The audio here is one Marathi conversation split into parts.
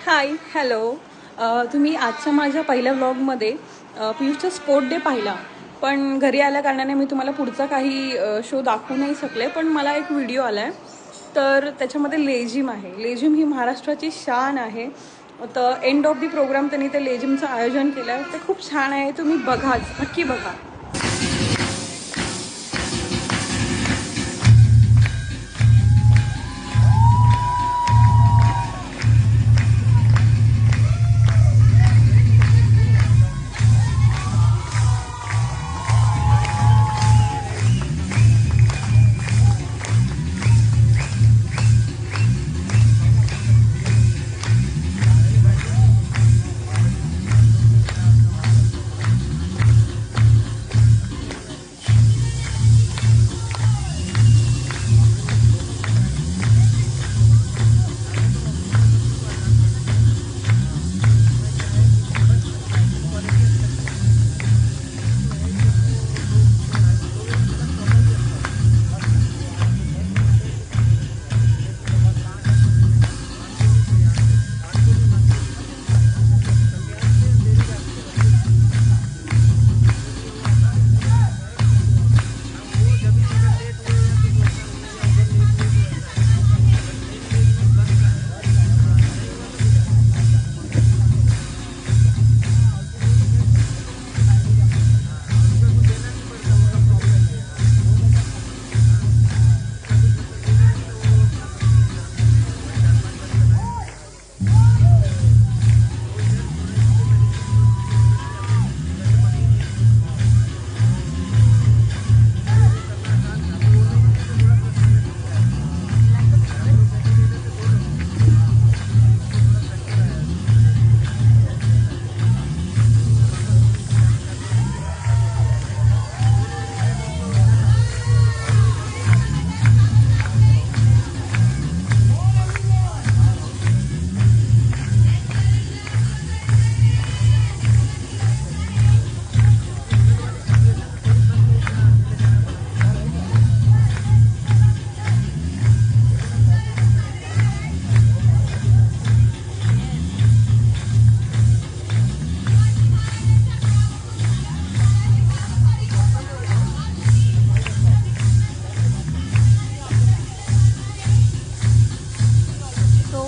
Hi hello. तुम्ही आजच्या माझ्या पहिल्या व्लॉगमध्ये पियुषचा स्पोर्ट डे पाहिला, पण घरी आल्या कारणाने मी तुम्हाला पुढचा काही शो दाखवू नाही शकले. पण मला एक व्हिडिओ आला आहे, तर त्याच्यामध्ये लेझिम आहे. लेझिम ही महाराष्ट्राची शान आहे. तर एंड ऑफ दी प्रोग्राम त्यांनी ते लेझिमचं आयोजन केलं आहे. ते खूप छान आहे, तुम्ही बघाच, नक्की बघा.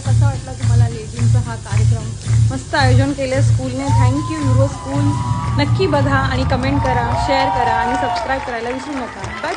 कसा वाटला तुम्हाला लेझिमचा हा कार्यक्रम? मस्त आयोजन केलं स्कूलने. Thank you euro school. नक्की बघा आणि कमेंट करा, शेअर करा आणि सबस्क्राईब करायला विसरू नका. बाय.